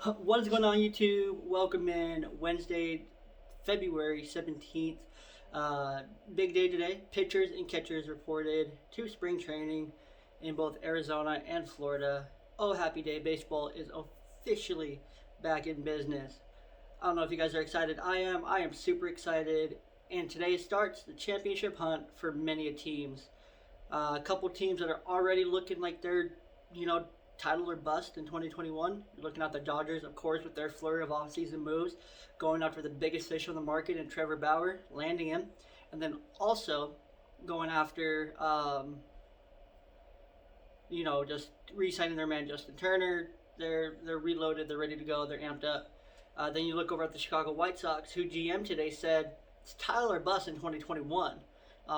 What is going on, YouTube? Welcome in Wednesday, February 17th. Big day today. Pitchers and catchers reported to spring training in both Arizona and Florida. Oh, happy day. Baseball is officially back in business. I don't know if you guys are excited. I am. I am super excited. And today starts the championship hunt for many teams. A couple teams that are already looking like they're, you know, title or bust in 2021. You're looking at the Dodgers, of course, with their flurry of offseason moves, going after the biggest fish on the market in Trevor Bauer, landing him, and then also going after, just re-signing their man Justin Turner. They're reloaded. They're ready to go. They're amped up. Then you look over at the Chicago White Sox, who GM today said it's title or bust in 2021.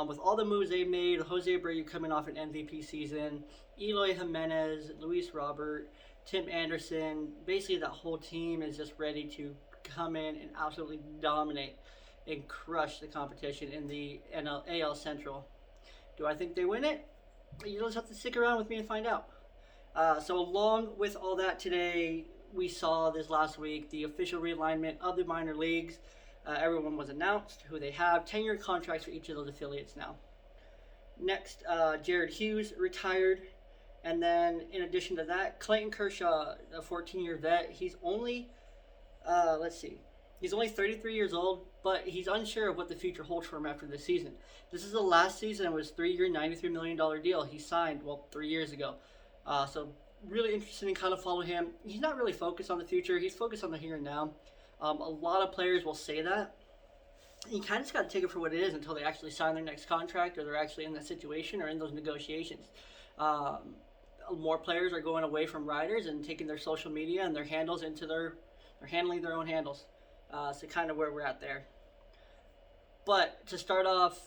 With all the moves they made, Jose Abreu coming off an MVP season, Eloy Jimenez, Luis Robert, Tim Anderson, basically that whole team is just ready to come in and absolutely dominate and crush the competition in the AL Central. Do I think they win it? You just have to stick around with me and find out. So along with all that today, we saw this last week the official realignment of the minor leagues. Everyone was announced who they have. 10-year contracts for each of those affiliates now. Next, Jared Hughes retired. And then in addition to that, Clayton Kershaw, a 14-year vet, he's only, he's only 33 years old, but he's unsure of what the future holds for him after this season. This is the last season. It was a 3-year, $93 million deal he signed, 3 years ago. So really interesting to kind of follow him. He's not really focused on the future. He's focused on the here and now. A lot of players will say that. You kind of just got to take it for what it is until they actually sign their next contract or they're actually in that situation or in those negotiations. More players are going away from riders and taking their social media and their handles into they're handling their own handles. So kind of where we're at there. But to start off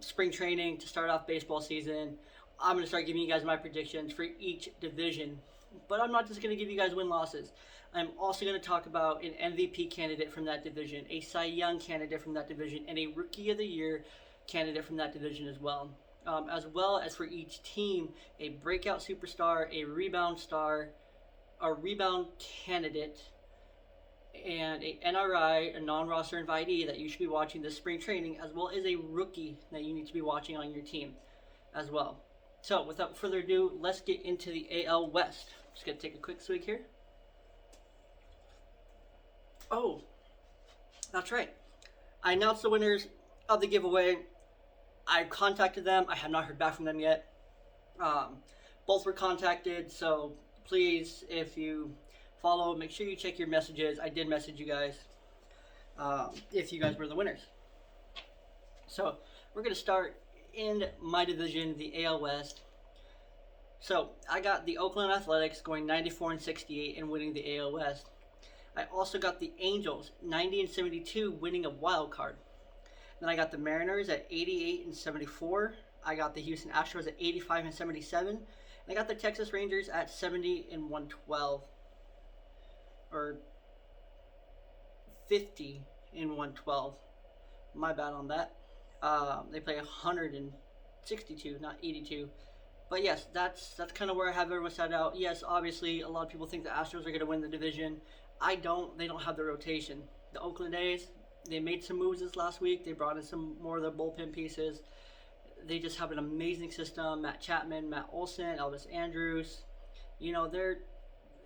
spring training, to start off baseball season, I'm going to start giving you guys my predictions for each division. But I'm not just going to give you guys win-losses. I'm also going to talk about an MVP candidate from that division, a Cy Young candidate from that division, and a Rookie of the Year candidate from that division as well. As well as for each team, a breakout superstar, a rebound star, a rebound candidate, and a NRI, a non-roster invitee that you should be watching this spring training, as well as a rookie that you need to be watching on your team as well. So without further ado, let's get into the AL West. Just going to take a quick swig here. Oh, that's right. I announced the winners of the giveaway. I've contacted them. I have not heard back from them yet. Both were contacted, so please, if you follow, make sure you check your messages. I did message you guys if you guys were the winners. So we're going to start in my division, the AL West. So I got the Oakland Athletics going 94-68 and winning the AL West. I also got the Angels 90-72 winning a wild card. Then I got the Mariners at 88-74. I got the Houston Astros at 85-77. And I got the Texas Rangers at 70-112. Or 50-112. My bad on that. They play 162, not 82. But yes, that's kind of where I have everyone set out. Yes, obviously, a lot of people think the Astros are going to win the division. I don't. They don't have the rotation. The Oakland A's, they made some moves this last week. They brought in some more of their bullpen pieces. They just have an amazing system. Matt Chapman, Matt Olson, Elvis Andrus. You know, they're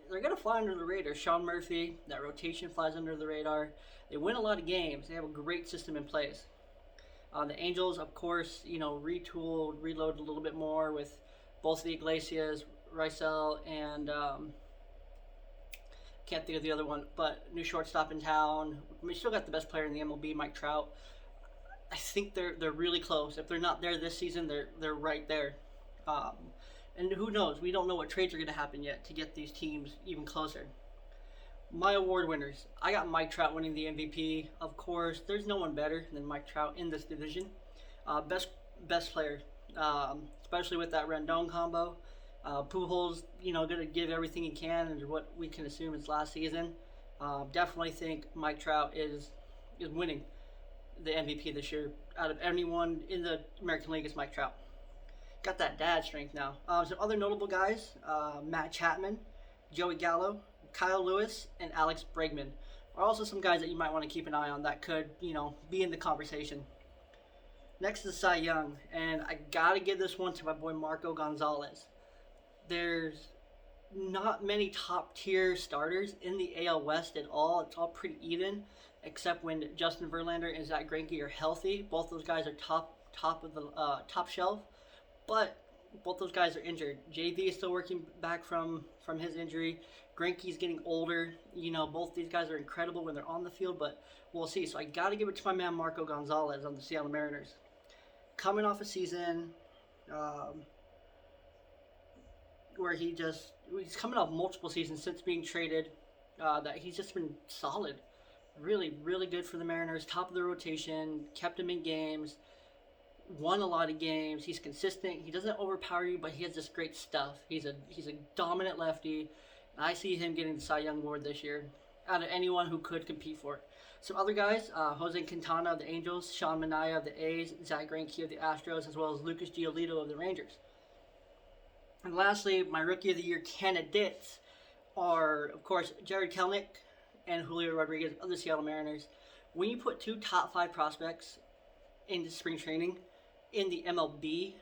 going to fly under the radar. Sean Murphy, that rotation flies under the radar. They win a lot of games. They have a great system in place. The Angels, of course, retooled, reloaded a little bit more with both the Iglesias, Rysel, and can't think of the other one, but new shortstop in town. We still got the best player in the MLB, Mike Trout. I think they're really close. If they're not there this season, they're right there. And who knows? We don't know what trades are going to happen yet to get these teams even closer. My award winners. I got Mike Trout winning the MVP. Of course, there's no one better than Mike Trout in this division. Best player, especially with that Rendon combo. Pujols, going to give everything he can, and what we can assume is last season. Definitely think Mike Trout is winning the MVP this year. Out of anyone in the American League, it's Mike Trout. Got that dad strength now. Some other notable guys: Matt Chapman, Joey Gallo, Kyle Lewis and Alex Bregman are also some guys that you might want to keep an eye on that could, be in the conversation. Next is Cy Young, and I gotta give this one to my boy Marco Gonzalez. There's not many top tier starters in the AL West at all. It's all pretty even, except when Justin Verlander and Zach Greinke are healthy. Both those guys are top of the top shelf, but both those guys are injured. JV is still working back from his injury. Greinke's getting older. Both these guys are incredible when they're on the field, but we'll see. So I got to give it to my man Marco Gonzalez on the Seattle Mariners. Coming off a season where he's coming off multiple seasons since being traded, that he's just been solid. Really, really good for the Mariners. Top of the rotation, kept him in games, won a lot of games. He's consistent. He doesn't overpower you, but he has this great stuff. He's a dominant lefty. And I see him getting the Cy Young Award this year out of anyone who could compete for it. Some other guys, Jose Quintana of the Angels, Sean Manaea of the A's, Zach Greinke of the Astros, as well as Lucas Giolito of the Rangers. And lastly, my Rookie of the Year candidates are, of course, Jared Kelenic and Julio Rodriguez of the Seattle Mariners. When you put two top 5 prospects into spring training in the MLB,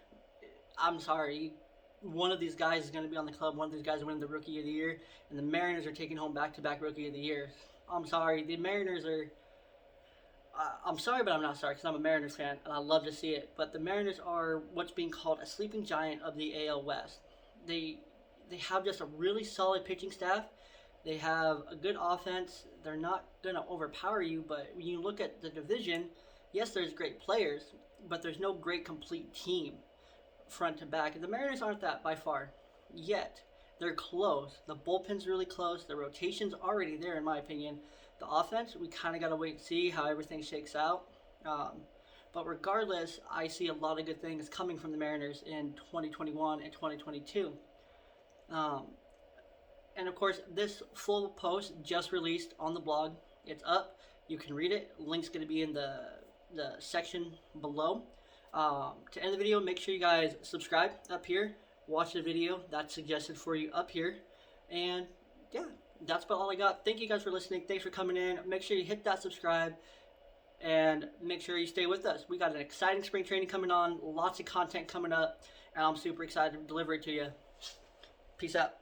I'm sorry, one of these guys is going to be on the club, one of these guys is winning the Rookie of the Year, and the Mariners are taking home back-to-back Rookie of the Year. I'm sorry, the Mariners are... I'm sorry, but I'm not sorry, because I'm a Mariners fan, and I love to see it. But the Mariners are what's being called a sleeping giant of the AL West. They have just a really solid pitching staff. They have a good offense. They're not going to overpower you, but when you look at the division, yes, there's great players, but there's no great complete team front to back. And the Mariners aren't that by far yet. They're close. The bullpen's really close. The rotation's already there, in my opinion. The offense, we kind of got to wait and see how everything shakes out. But regardless, I see a lot of good things coming from the Mariners in 2021 and 2022. And of course, this full post just released on the blog. It's up. You can read it. Link's going to be in the section below. To end the video, make sure you guys subscribe up here. Watch the video that's suggested for you up here. And yeah, that's about all I got. Thank you guys for listening. Thanks for coming in. Make sure you hit that subscribe. And make sure you stay with us. We got an exciting spring training coming on. Lots of content coming up. And I'm super excited to deliver it to you. Peace out.